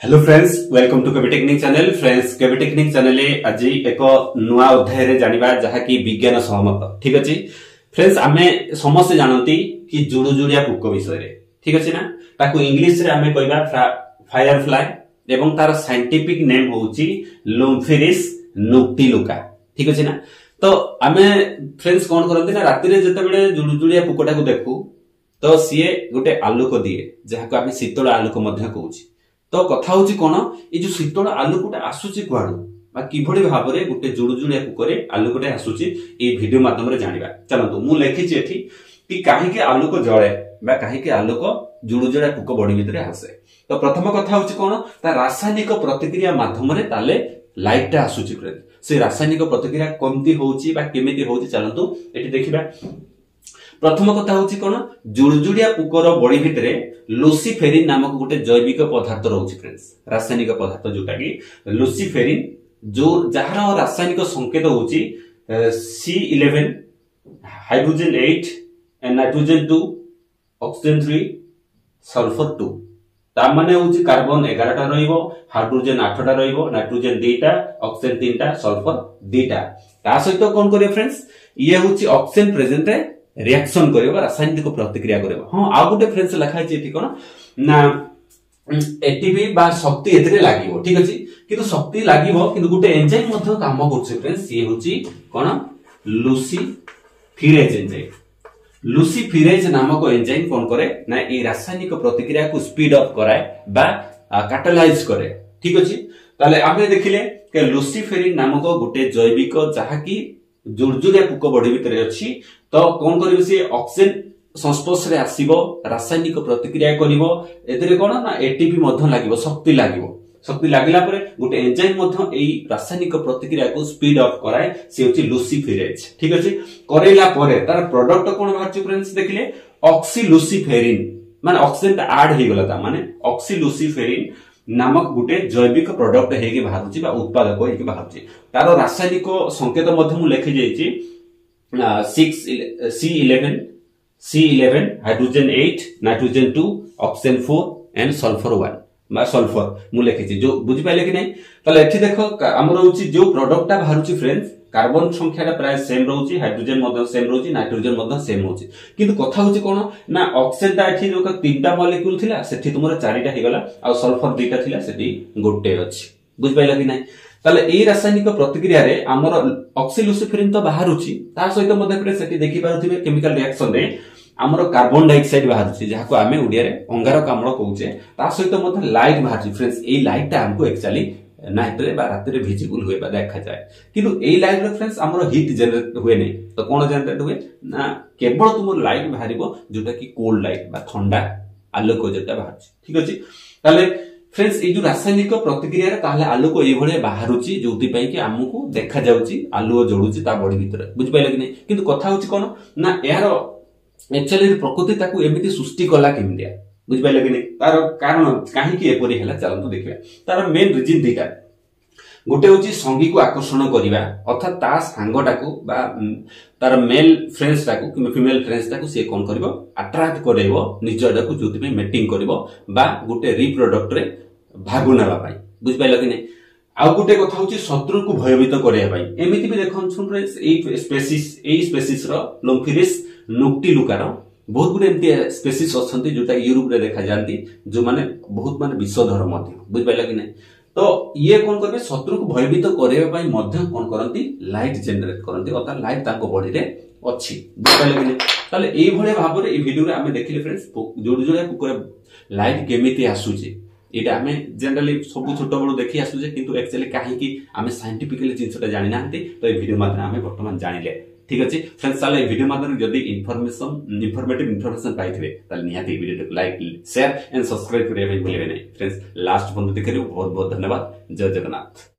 Hello friends, welcome to KB technique channel. Friends, KB technique channel आज एक नुआ अध्याय रे जानिबा जहाकी विज्ञान सहमत। ठीक अछि फ्रेंड्स, आमे समस्त जानती कि जुड़ुजुड़िया पुक विषय रे। ठीक अछि ना, ताकू इंग्लिश रे आमे कहबा फायर फ्लाई एवं तार साइंटिफिक नेम होउची लोम्फिरिस नुक्टिलुका। ठीक अछि ना, तो आमे फ्रेंड्स कोन करंती ना, राति रे जते बेले जुड़ुजुड़िया पुकटा को देखू तो सीए गोटे आलोक दिए जहाको आमे शीतल आलोक मध्य कहउची। तो कथा होची कोन, ए जो शीतल आलोकटा आसुची कुआडू बा किभଳି भाबरे गोटे जुड़ुजुड़िया पुकरे आलोकटा आसुची ए वीडियो माध्यम रे जानिबा। चलंतु मु लेखिची एठी कि काहे के आलोक जळे बा काहे के आलोक जुड़ुजुड़िया पुक बॉडी भितरे आसे। तो प्रथम कथा होची कोन, ता रासायनिक प्रतिक्रिया माध्यम रे ताले लाइटटा आसुची फ्रेंड। से रासायनिक प्रतिक्रिया कोमती होची बा केमिति होची चलंतु एठी देखिबा। प्रथम कथा होची कोन, जुड़ुजुड़िया पुकर बॉडी भितरे लुसिफेरिन नामक गोटे जैविक पदार्थ रहउची फ्रेंड्स। रासायनिक पदार्थ जोटा कि लुसिफेरिन, जो जहार रासायनिक संकेत होची C11 hydrogen 8 and nitrogen 2 oxygen 3 sulphur 2। ता माने होची कार्बन 11 टा रहइबो, हाइड्रोजन 8 टा रहइबो, नाइट्रोजन 2 टा, ऑक्सीजन 3 टा, सल्फर 2 टा। ता सहित कोन करियो फ्रेंड्स, ये होची ऑक्सीजन प्रेजेंट रे रिएक्शन करेबा, रासायनिक प्रतिक्रिया करेबा। हां, आ गुटे फ्रेंड्स लिखा है एठी कोन ना, एटीपी बा शक्ति एतरे लागिवो। ठीक अछि, किंतु शक्ति लागिवो किंतु गुटे एंजाइम मध्ये काम करछ फ्रेंड्स। ये होची कोन, लुसिफेरेज एंजाइम। लुसिफेरेज नामक एंजाइम कोन करे ना, ए रासायनिक प्रतिक्रिया को स्पीड अप कराए बा कैटालाइज करे। ठीक अछि, ताले आमे देखिले के लुसिफेरिन नामक गुटे जैविक जहा कि जुड़जुड़िया पुक बॉडी भितरे अछि। तो कोन करिवे, से ऑक्सीजन संस्पर्श रे आसीबो, रासायनिक प्रतिक्रिया करिवो, एतरे कोन ना एटीपी मध्ये लागिवो, शक्ति लागिवो। शक्ति लागिला परे गुटे एंजाइम मध्ये एई रासायनिक प्रतिक्रिया को स्पीड अप कराए, से होची लुसिफेरेज। ठीक अछि, करेला परे तार प्रोडक्ट कोन बाहरची फ्रेंड्स देखिले, ऑक्सीलुसिफेरिन माने ऑक्सीजन ऐड हे गला, ता माने ऑक्सीलुसिफेरिन नामक गुटे जैविक प्रोडक्ट हेके बाहरची बा उत्पादक हेके बाहरची। तार रासायनिक संकेत मध्ये मु लिखि जाईची C11 hydrogen 8 nitrogen 2 oxygen 4 and sulphur 1 बा सल्फर मु लिखिची। जो बुझि पाइले कि नै, तले एठी देखो हमर होची जो प्रोडक्टटा बाहरुची फ्रेंड्स, कार्बन संख्याटा प्राय सेम रहउची, हाइड्रोजन मध्ये सेम रहउची, नाइट्रोजन मध्ये सेम होची। किंतु कथा होची कोन ना, ऑक्सीजनटा एठी जो 3टा मॉलिक्यूल थिला सेठी तुमरा 4टा हे गला, आ सल्फर 2टा थिला सेठी गोटे अछि। बुझि पाइला कि नै, ताले ए रासायनिक प्रतिक्रिया रे हमर ऑक्सीलुसिफेरिन तो बाहरुची, ता सहित मध्ये फ्रेंड्स सेठी देखि पारुथिबे केमिकल रिएक्शन रे हमर कार्बन डाइऑक्साइड बाहरुची, जहाको आमे ओडिया रे अंगारक अम्ल कहउचे। ता सहित मध्ये लाइट बाहरुची फ्रेंड्स। ए लाइटटा हमको एक्चुअली नाइट रे बा रात रे विजिबल होय बा देखा जाय, किंतु ए लाइट रे फ्रेंड्स हमर हीट जनरेट हुए नै। तो कोन जनरेट हुए ना, केवल तुम लाइट बाहरिबो जोटा कि कोल्ड लाइट बा ठंडा आलोक जेटा बाहरुची। ठीक अछि, ताले फ्रेंड्स ए जो रासायनिक प्रतिक्रिया रे ताले आलोक ए भळे बाहरुची, जोति पई कि हमकु देखा जाउची आलोक जोडुची ता बॉडी भितर। बुझ पाइले कि नै, किंतु कथा होची कोन ना, यार एक्चुअली प्रकृति ताकू एमिति सृष्टि कला केमितिया। बुझ पाइले कि नै, तार कारण काहे कि एपरि हैला चलंतु देखिबा। तार मेन रीजन दिटा, गोटे होची संगी को आकर्षण करिवा, अर्थात ता सांगटाकू बा तार मेल फ्रेंड्स टाकू कि फीमेल फ्रेंड्स टाकू से कोन करबो, अट्रैक्ट करेबो निजडाकू, जोति पे मीटिंग करबो बा गुटे रिप्रोडक्ट रे भाग नेबा पाई। बुझ पाइले कि नै। आ गुटे कथा होची शत्रु को भयभीत करिया पाई। एमिति भी देखन फ्रेंड्स, ए स्पेसिस रो लोम्फिरिस नुक्टिलुका रो बहुत गुटे एमती स्पेसिस अछंती जोटा यूरोप रे देखा जानती, जो माने बहुत माने विषधर मध्ये। बुझ पाइला कि नै, तो ये कोन करबे, शत्रु को भयभीत करिया पाई मध्ये कोन करंती, लाइट जनरेट करंती, अर्थात लाइट ताको बॉडी रे अछि। बुझ पाइला कि नै, ताले एई भळे भाबरे ए वीडियो रे आमे देखिले फ्रेंड्स, जोडुजोडा पुकर लाइट केमिति आसुची। एटा आमे जनरली सब छोट बड़ देखि आसुजे, किंतु एक्चुअली काहे कि आमे साइंटिफिकली जिंसटा जानि नाहंती। तो ए वीडियो माध्यम आमे वर्तमान जानिले। ठीक अछि फ्रेंड्स, ताले ए वीडियो माध्यम जदी इंफॉर्मेटिव इन्फॉर्मेशन पाइथिबे, ताले निहाती वीडियो को लाइक शेयर एंड सब्सक्राइब करिया भूलिबे नै फ्रेंड्स। लास्ट बंद देखिरो बहुत बहुत धन्यवाद। जय जगन्नाथ।